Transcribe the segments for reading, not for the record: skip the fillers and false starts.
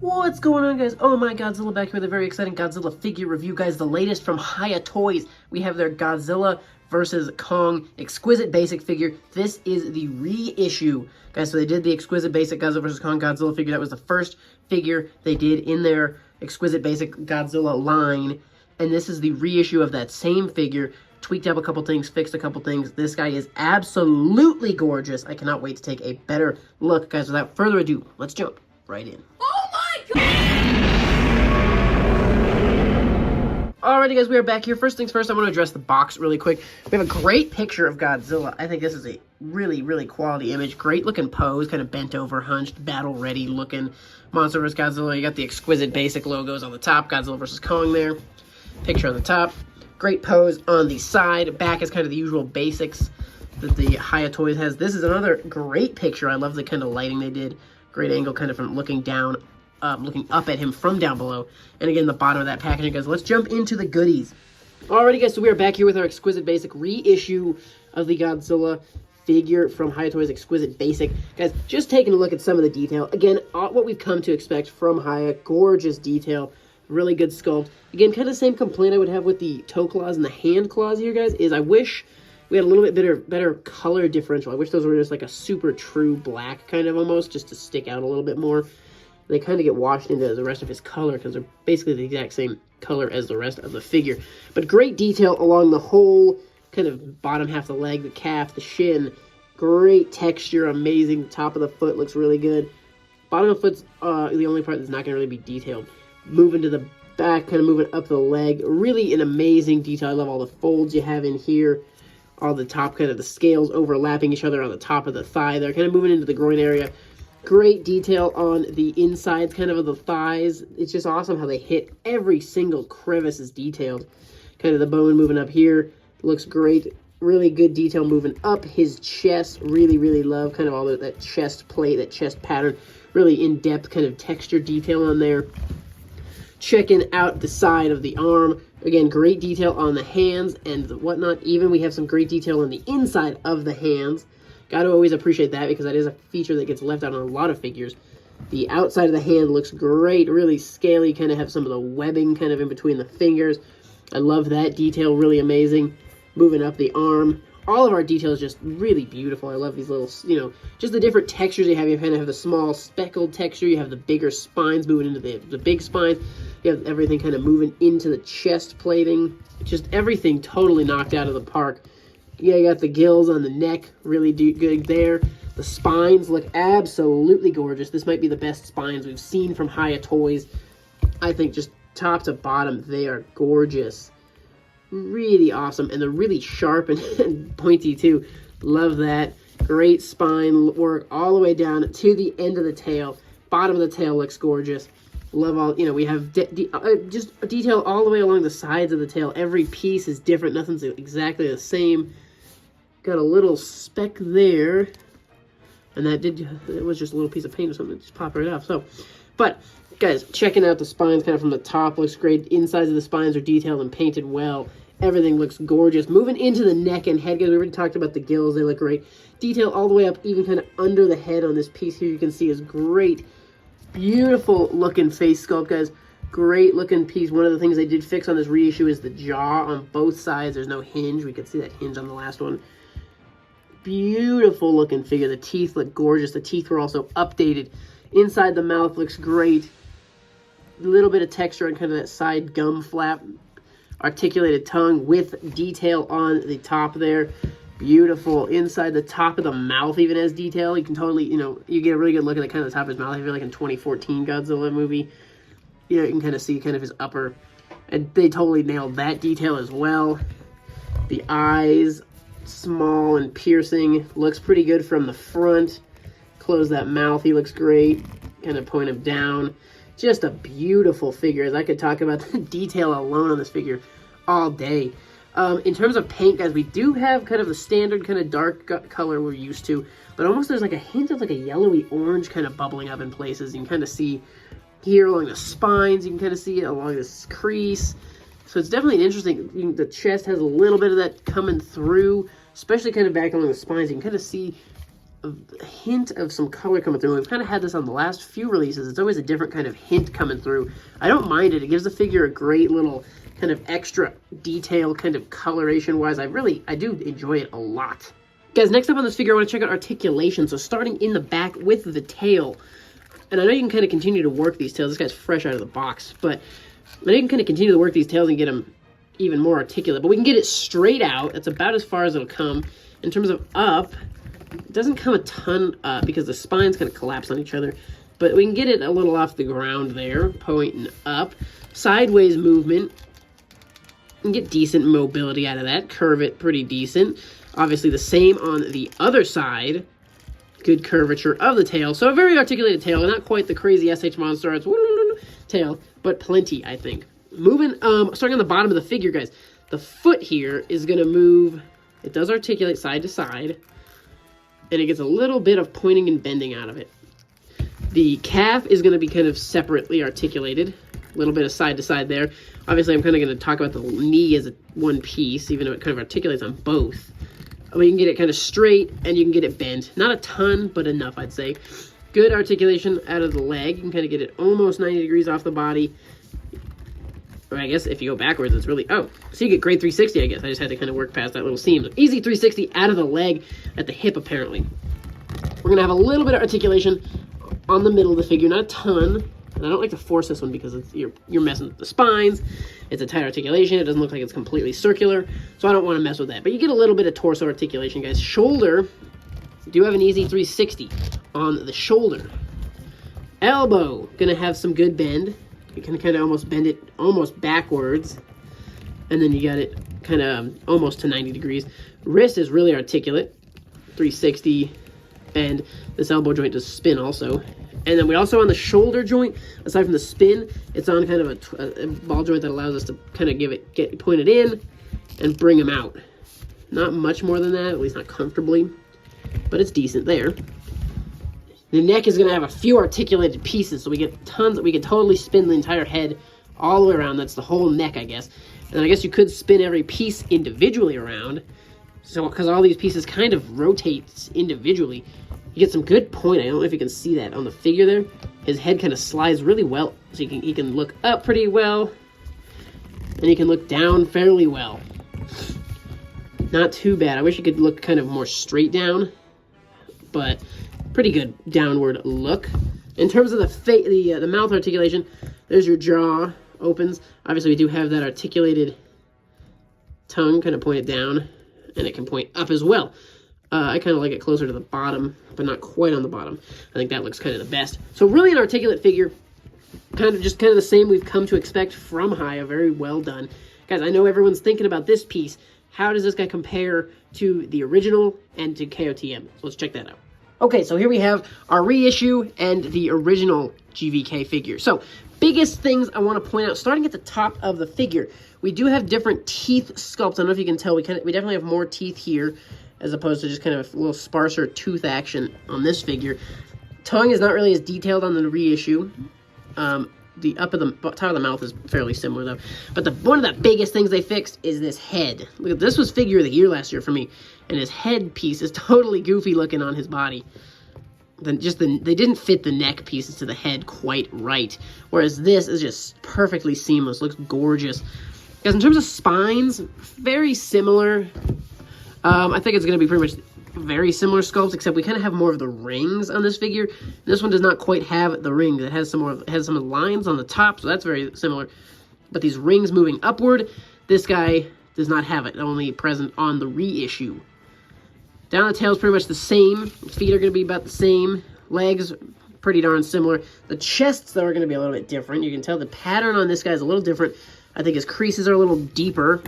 What's going on, guys? Oh my, Godzilla back here with a very exciting Godzilla figure review, guys. The latest from HIYA Toys. We have their Godzilla versus Kong Exquisite Basic figure. This is the reissue, guys. So they did the Exquisite Basic Godzilla versus Kong Godzilla figure. That was the first figure they did in their Exquisite Basic Godzilla line. And this is the reissue of that same figure. Tweaked up a couple things, fixed a couple things. This guy is absolutely gorgeous. I cannot wait to take a better look, guys. Without further ado, let's jump right in. Alrighty, guys, we are back here. First things first, I want to address the box really quick. We have a great picture of Godzilla. I think this is a really, really quality image. Great looking pose, kind of bent over, hunched, battle ready looking monster vs. Godzilla. You got the Exquisite Basic logos on the top, Godzilla vs. Kong there. Picture on the top. Great pose on the side. Back is kind of the usual basics that the HIYA Toys has. This is another great picture. I love the kind of lighting they did. Great angle kind of from looking down. Looking up at him from down below. And again, the bottom of that packaging, guys. Let's jump into the goodies. Alrighty, guys, so we are back here with our Exquisite Basic reissue of the Godzilla figure from HIYA Toys Exquisite Basic. Guys, just taking a look at some of the detail. Again, what we've come to expect from HIYA. Gorgeous detail. Really good sculpt. Again, kind of the same complaint I would have with the toe claws and the hand claws here, guys, is I wish we had a little bit better color differential. I wish those were just like a super true black kind of almost, just to stick out a little bit more. They kind of get washed into the rest of his color because they're basically the exact same color as the rest of the figure. But great detail along the whole kind of bottom half of the leg, the calf, the shin. Great texture, amazing. The top of the foot looks really good. Bottom of the foot's the only part that's not going to really be detailed. Moving to the back, kind of moving up the leg. Really an amazing detail. I love all the folds you have in here. All the top, kind of the scales overlapping each other on the top of the thigh there. Kind of moving into the groin area. Great detail on the insides, kind of the thighs. It's just awesome how they hit every single crevice is detailed. Kind of the bone moving up here. Looks great. Really good detail moving up his chest. Really, really love kind of all that chest plate, that chest pattern. Really in-depth kind of texture detail on there. Checking out the side of the arm. Again, great detail on the hands and whatnot. Even we have some great detail on the inside of the hands. Gotta always appreciate that because that is a feature that gets left out on a lot of figures. The outside of the hand looks great, really scaly, kind of have some of the webbing kind of in between the fingers. I love that detail, really amazing. Moving up the arm. All of our details just really beautiful. I love these little, just the different textures you have. You kind of have the small speckled texture. You have the bigger spines moving into the big spines. You have everything kind of moving into the chest plating. Just everything totally knocked out of the park. Yeah, you got the gills on the neck, really good there. The spines look absolutely gorgeous. This might be the best spines we've seen from HIYA Toys. I think just top to bottom, they are gorgeous. Really awesome, and they're really sharp and pointy too. Love that. Great spine work all the way down to the end of the tail. Bottom of the tail looks gorgeous. Love all, we have just detail all the way along the sides of the tail. Every piece is different. Nothing's exactly the same. Got a little speck there. And it was just a little piece of paint or something. Just pop right off. So, but, guys, checking out the spines kind of from the top. Looks great. Insides of the spines are detailed and painted well. Everything looks gorgeous. Moving into the neck and head, guys, we already talked about the gills. They look great. Detail all the way up, even kind of under the head on this piece here, you can see is great. Beautiful looking face sculpt, guys. Great looking piece. One of the things they did fix on this reissue is the jaw on both sides. There's no hinge. We could see that hinge on the last one. Beautiful looking figure. The teeth look gorgeous. The teeth were also updated. Inside the mouth looks great. A little bit of texture on kind of that side gum flap. Articulated tongue with detail on the top there. Beautiful. Inside the top of the mouth even has detail. You can totally, you get a really good look at the kind of the top of his mouth. I feel like in 2014 Godzilla movie, you can kind of see kind of his upper, and they totally nailed that detail as well. The eyes, small and piercing, looks pretty good from the front. Close that mouth, he looks great. Kind of point him down. Just a beautiful figure. As I could talk about the detail alone on this figure all day. In terms of paint, guys, we do have kind of the standard kind of dark color we're used to, but almost there's like a hint of like a yellowy orange kind of bubbling up in places. You can kind of see here along the spines, you can kind of see it along this crease. So it's definitely an interesting, the chest has a little bit of that coming through, especially kind of back along the spines. You can kind of see a hint of some color coming through. We've kind of had this on the last few releases. It's always a different kind of hint coming through. I don't mind it. It gives the figure a great little kind of extra detail, kind of coloration-wise. I do enjoy it a lot. Guys, next up on this figure, I want to check out articulation. So starting in the back with the tail. And I know you can kind of continue to work these tails. This guy's fresh out of the box. But I know you can kind of continue to work these tails and get them even more articulate. But we can get it straight out. That's about as far as it'll come. In terms of up, it doesn't come a ton because the spines kind of collapse on each other. But we can get it a little off the ground there, pointing up. Sideways movement. And get decent mobility out of that. Curve it pretty decent. Obviously the same on the other side. Good curvature of the tail. So a very articulated tail. Not quite the crazy SH Monster Arts tail, but plenty, I think. Moving, starting on the bottom of the figure, guys. The foot here is going to move. It does articulate side to side. And it gets a little bit of pointing and bending out of it. The calf is going to be kind of separately articulated. A little bit of side to side there. Obviously, I'm kind of going to talk about the knee as one piece, even though it kind of articulates on both. You can get it kind of straight, and you can get it bent. Not a ton, but enough, I'd say. Good articulation out of the leg. You can kind of get it almost 90 degrees off the body. Or I guess if you go backwards, it's really... Oh, so you get great 360, I guess. I just had to kind of work past that little seam. Easy 360 out of the leg at the hip, apparently. We're going to have a little bit of articulation on the middle of the figure. Not a ton. And I don't like to force this one because you're messing with the spines. It's a tight articulation. It doesn't look like it's completely circular. So I don't want to mess with that. But you get a little bit of torso articulation, guys. Shoulder, you do have an easy 360 on the shoulder. Elbow, going to have some good bend. You can kind of almost bend it almost backwards. And then you got it kind of almost to 90 degrees. Wrist is really articulate. 360 bend. This elbow joint does spin also. And then we also on the shoulder joint, aside from the spin, it's on kind of a ball joint that allows us to kind of get pointed in and bring them out. Not much more than that, at least not comfortably, but it's decent there. The neck is going to have a few articulated pieces, so we get tons. We can totally spin the entire head all the way around. That's the whole neck, I guess. And I guess you could spin every piece individually around. So because all these pieces kind of rotate individually. You get some good point. I don't know if you can see that on the figure there. His head kind of slides really well. So he can look up pretty well. And he can look down fairly well. Not too bad. I wish he could look kind of more straight down. But pretty good downward look. In terms of the mouth articulation, there's your jaw opens. Obviously we do have that articulated tongue kind of pointed down. And it can point up as well. I kind of like it closer to the bottom, but not quite on the bottom. I think that looks kind of the best. So really an articulate figure, kind of the same we've come to expect from HIYA. Very well done. Guys, I know everyone's thinking about this piece. How does this guy compare to the original and to KOTM? So let's check that out. Okay, so here we have our reissue and the original GVK figure. So biggest things I want to point out, starting at the top of the figure, we do have different teeth sculpts. I don't know if you can tell, we definitely have more teeth here, as opposed to just kind of a little sparser tooth action on this figure. Tongue is not really as detailed on the reissue. The top of the mouth is fairly similar though. But one of the biggest things they fixed is this head. Look at this, was figure of the year last year for me, and his head piece is totally goofy looking on his body. They didn't fit the neck pieces to the head quite right, whereas this is just perfectly seamless. Looks gorgeous. Guys, in terms of spines, very similar. I think it's going to be pretty much very similar sculpts, except we kind of have more of the rings on this figure. This one does not quite have the rings. It has some of the lines on the top, so that's very similar. But these rings moving upward, this guy does not have it. Only present on the reissue. Down the tail is pretty much the same. Feet are going to be about the same. Legs, pretty darn similar. The chests, though, are going to be a little bit different. You can tell the pattern on this guy is a little different. I think his creases are a little deeper.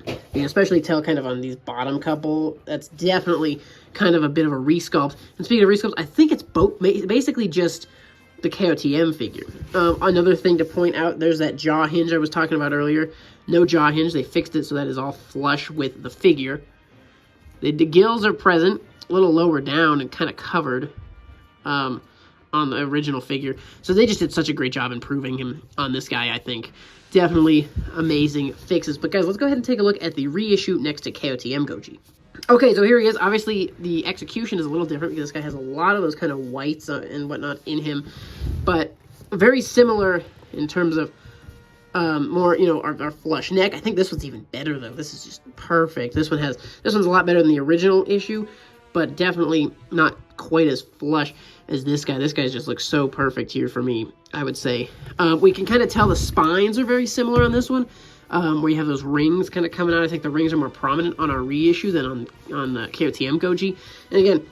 You can especially tell kind of on these bottom couple. That's definitely kind of a bit of a resculpt. And speaking of resculpt, I think it's basically just the KOTM figure. Another thing to point out, there's that jaw hinge I was talking about earlier. No jaw hinge. They fixed it so that is all flush with the figure. The gills are present, a little lower down and kind of covered on the original figure. So they just did such a great job improving him on this guy, I think. Definitely amazing fixes. But guys, let's go ahead and take a look at the reissue next to KOTM Goji. Okay, so here he is. Obviously, the execution is a little different because this guy has a lot of those kind of whites and whatnot in him, but very similar in terms of more, you know, our flush neck. I think this one's even better, though. This is just perfect. This one's a lot better than the original issue, but definitely not quite as flush as this guy. This guy just looks so perfect here for me, I would say. We can kind of tell the spines are very similar on this one. Where you have those rings kind of coming out. I think the rings are more prominent on our reissue than on the KOTM Goji. And again,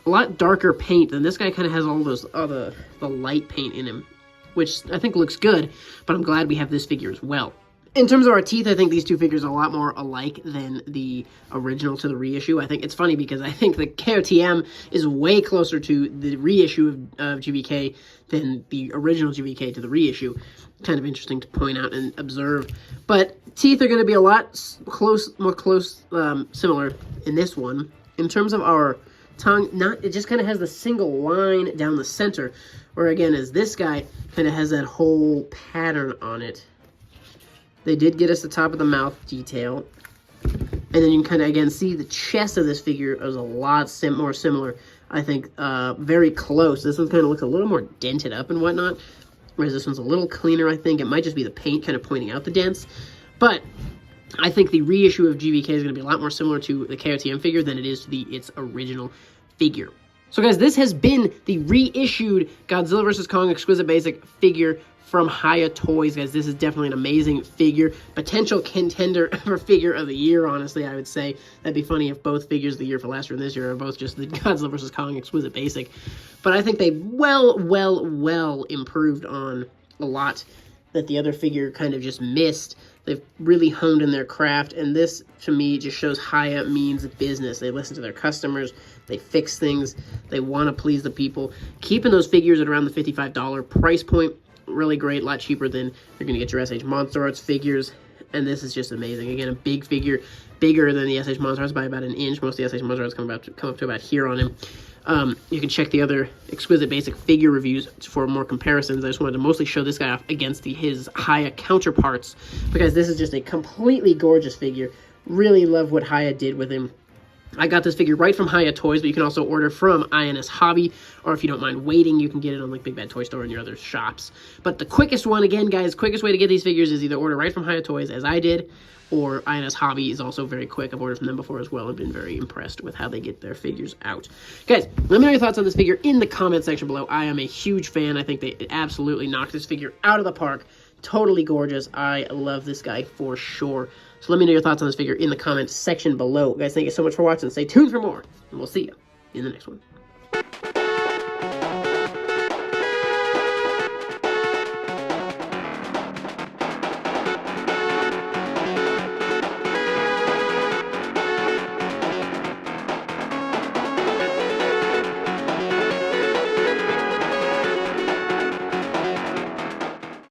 a lot darker paint than this guy. Kind of has all those the light paint in him, which I think looks good, but I'm glad we have this figure as well. In terms of our teeth, I think these two figures are a lot more alike than the original to the reissue. I think it's funny because I think the KOTM is way closer to the reissue of GVK than the original GVK to the reissue. Kind of interesting to point out and observe. But teeth are going to be a lot more similar in this one. In terms of our tongue, it just kind of has the single line down the center, where again, as this guy kind of has that whole pattern on it. They did get us the top of the mouth detail. And then you can kind of, again, see the chest of this figure is a lot more similar. I think very close. This one kind of looks a little more dented up and whatnot, whereas this one's a little cleaner, I think. It might just be the paint kind of pointing out the dents. But I think the reissue of GVK is going to be a lot more similar to the KOTM figure than it is to its original figure. So guys, this has been the reissued Godzilla vs. Kong Exquisite Basic figure from HIYA Toys, guys. This is definitely an amazing figure. Potential contender for figure of the year, honestly, I would say. That'd be funny if both figures of the year for last year and this year are both just the Godzilla vs. Kong Exquisite Basic. But I think they well improved on a lot that the other figure kind of just missed. They've really honed in their craft, and this, to me, just shows HIYA means business. They listen to their customers, they fix things, they want to please the people. Keeping those figures at around the $55 price point, really great, a lot cheaper than you're going to get your SH Monster Arts figures, and this is just amazing. Again, a big figure, bigger than the SH Monster Arts by about an inch. Most of the SH Monster Arts come up to about here on him. You can check the other Exquisite Basic figure reviews for more comparisons. I just wanted to mostly show this guy off against his HIYA counterparts, because this is just a completely gorgeous figure. Really love what HIYA did with him. I got this figure right from HIYA Toys, but you can also order from INS Hobby, or if you don't mind waiting, you can get it on like Big Bad Toy Store and your other shops. But the quickest one, again, guys, quickest way to get these figures is either order right from HIYA Toys, as I did, or INS Hobby is also very quick. I've ordered from them before as well. I've been very impressed with how they get their figures out. Guys, let me know your thoughts on this figure in the comment section below. I am a huge fan. I think they absolutely knocked this figure out of the park. Totally gorgeous. I love this guy for sure. So let me know your thoughts on this figure in the comment section below. Guys, thank you so much for watching. Stay tuned for more, and we'll see you in the next one.